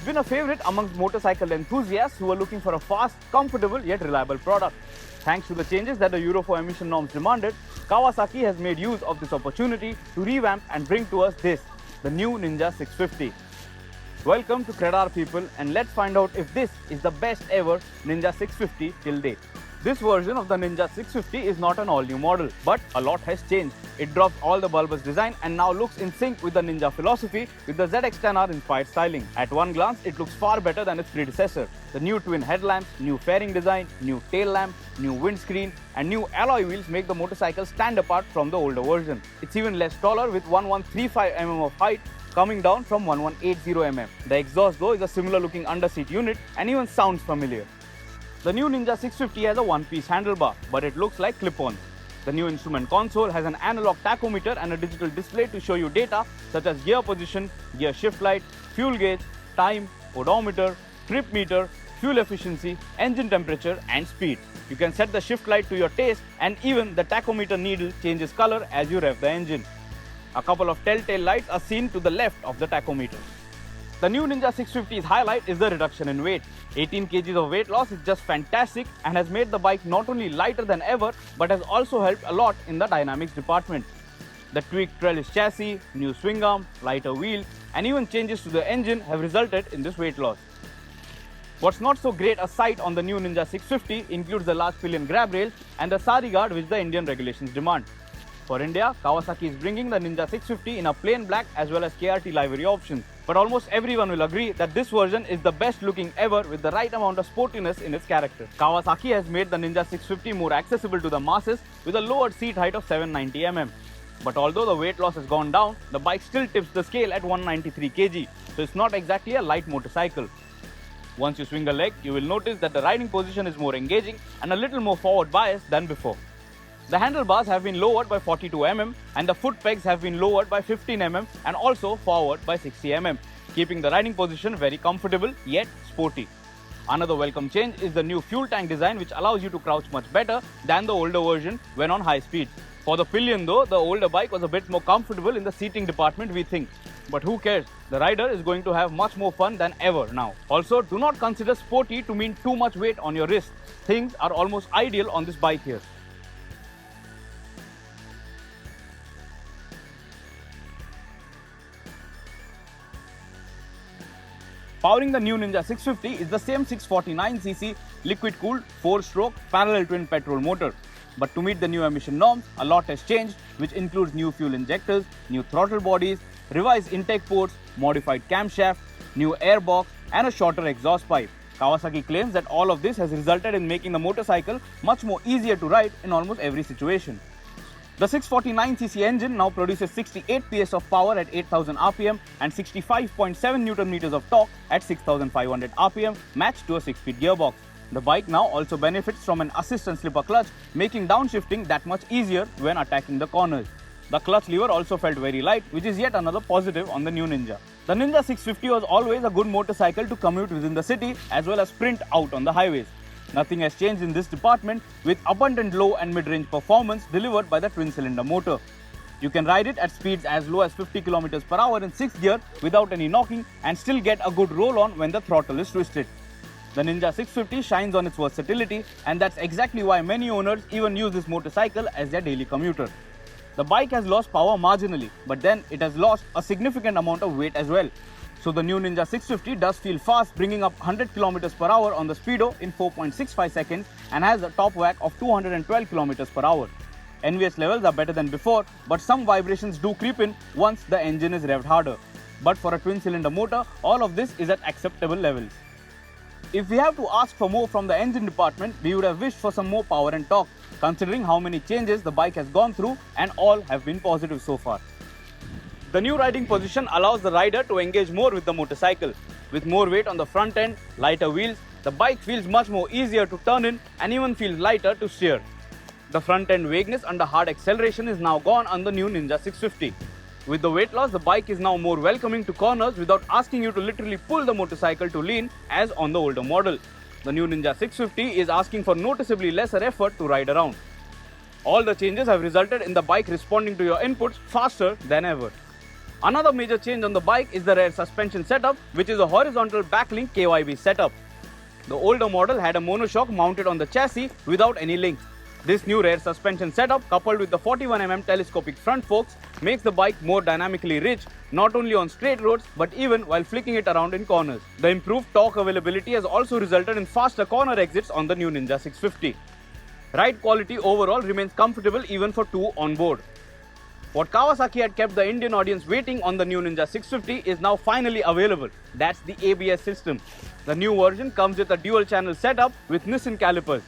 been a favorite amongst motorcycle enthusiasts who are looking for a fast, comfortable yet reliable product. Thanks to the changes that the Euro 4 emission norms demanded, Kawasaki has made use of this opportunity to revamp and bring to us this, the new Ninja 650. Welcome to CredR people, and let's find out if this is the best ever Ninja 650 till date. This version of the Ninja 650 is not an all-new model, but a lot has changed. It dropped all the bulbous design and now looks in sync with the Ninja philosophy with the ZX-10R inspired styling. At one glance, it looks far better than its predecessor. The new twin headlamps, new fairing design, new tail lamp, new windscreen and new alloy wheels make the motorcycle stand apart from the older version. It's even less taller with 1135 mm of height, coming down from 1180 mm. The exhaust though is a similar looking underseat unit and even sounds familiar. The new Ninja 650 has a one-piece handlebar, but it looks like clip-on. The new instrument console has an analog tachometer and a digital display to show you data such as gear position, gear shift light, fuel gauge, time, odometer, trip meter, fuel efficiency, engine temperature and speed. You can set the shift light to your taste, and even the tachometer needle changes color as you rev the engine. A couple of telltale lights are seen to the left of the tachometer. The new Ninja 650's highlight is the reduction in weight. 18 kgs of weight loss is just fantastic and has made the bike not only lighter than ever, but has also helped a lot in the dynamics department. The tweaked trellis chassis, new swing arm, lighter wheels, and even changes to the engine have resulted in this weight loss. What's not so great a sight on the new Ninja 650 includes the large pillion grab rails and the sari guard which the Indian regulations demand. For India, Kawasaki is bringing the Ninja 650 in a plain black as well as KRT livery options. But almost everyone will agree that this version is the best looking ever with the right amount of sportiness in its character. Kawasaki has made the Ninja 650 more accessible to the masses with a lowered seat height of 790 mm. But although the weight loss has gone down, the bike still tips the scale at 193 kg, so it's not exactly a light motorcycle. Once you swing a leg, you will notice that the riding position is more engaging and a little more forward biased than before. The handlebars have been lowered by 42 mm and the foot pegs have been lowered by 15 mm and also forward by 60 mm, keeping the riding position very comfortable yet sporty. Another welcome change is the new fuel tank design, which allows you to crouch much better than the older version when on high speed. For the pillion though, the older bike was a bit more comfortable in the seating department, we think. But who cares? The rider is going to have much more fun than ever now. Also, do not consider sporty to mean too much weight on your wrist. Things are almost ideal on this bike here. Powering the new Ninja 650 is the same 649cc liquid-cooled 4-stroke parallel twin petrol motor. But to meet the new emission norms, a lot has changed, which includes new fuel injectors, new throttle bodies, revised intake ports, modified camshaft, new airbox, and a shorter exhaust pipe. Kawasaki claims that all of this has resulted in making the motorcycle much more easier to ride in almost every situation. The 649cc engine now produces 68 PS of power at 8000 RPM and 65.7 Nm of torque at 6500 RPM, matched to a 6-speed gearbox. The bike now also benefits from an assist and slipper clutch, making downshifting that much easier when attacking the corners. The clutch lever also felt very light, which is yet another positive on the new Ninja. The Ninja 650 was always a good motorcycle to commute within the city as well as sprint out on the highways. Nothing has changed in this department, with abundant low and mid-range performance delivered by the twin-cylinder motor. You can ride it at speeds as low as 50 km per hour in 6th gear without any knocking and still get a good roll-on when the throttle is twisted. The Ninja 650 shines on its versatility, and that's exactly why many owners even use this motorcycle as their daily commuter. The bike has lost power marginally, but then it has lost a significant amount of weight as well. So the new Ninja 650 does feel fast, bringing up 100 km per hour on the speedo in 4.65 seconds and has a top whack of 212 km per hour. NVH levels are better than before, but some vibrations do creep in once the engine is revved harder. But for a twin-cylinder motor, all of this is at acceptable levels. If we have to ask for more from the engine department, we would have wished for some more power and torque, considering how many changes the bike has gone through, and all have been positive so far. The new riding position allows the rider to engage more with the motorcycle. With more weight on the front end, lighter wheels, the bike feels much more easier to turn in and even feels lighter to steer. The front end vagueness under hard acceleration is now gone on the new Ninja 650. With the weight loss, the bike is now more welcoming to corners without asking you to literally pull the motorcycle to lean as on the older model. The new Ninja 650 is asking for noticeably lesser effort to ride around. All the changes have resulted in the bike responding to your inputs faster than ever. Another major change on the bike is the rear suspension setup, which is a horizontal backlink KYB setup. The older model had a monoshock mounted on the chassis without any link. This new rear suspension setup, coupled with the 41mm telescopic front forks, makes the bike more dynamically rich, not only on straight roads but even while flicking it around in corners. The improved torque availability has also resulted in faster corner exits on the new Ninja 650. Ride quality overall remains comfortable even for two on board. What Kawasaki had kept the Indian audience waiting on the new Ninja 650 is now finally available. That's the ABS system. The new version comes with a dual-channel setup with Nissan calipers.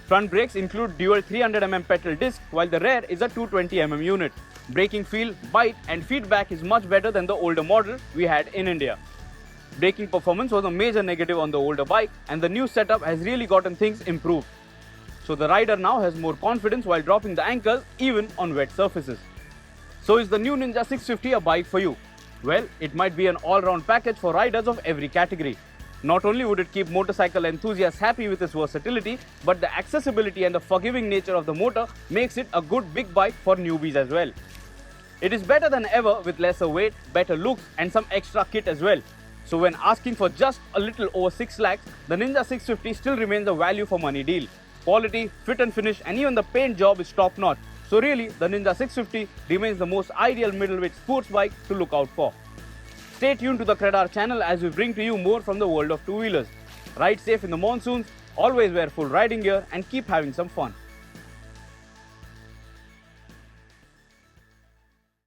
Front brakes include dual 300mm petrol disc, while the rear is a 220mm unit. Braking feel, bite and feedback is much better than the older model we had in India. Braking performance was a major negative on the older bike, and the new setup has really gotten things improved. So the rider now has more confidence while dropping the anchors even on wet surfaces. So is the new Ninja 650 a bike for you? Well, it might be an all-round package for riders of every category. Not only would it keep motorcycle enthusiasts happy with its versatility, but the accessibility and the forgiving nature of the motor makes it a good big bike for newbies as well. It is better than ever with lesser weight, better looks and some extra kit as well. So when asking for just a little over 6 lakhs, the Ninja 650 still remains a value for money deal. Quality, fit and finish and even the paint job is top notch. So really, the Ninja 650 remains the most ideal middleweight sports bike to look out for. Stay tuned to the CredR channel as we bring to you more from the world of two-wheelers. Ride safe in the monsoons, always wear full riding gear and keep having some fun.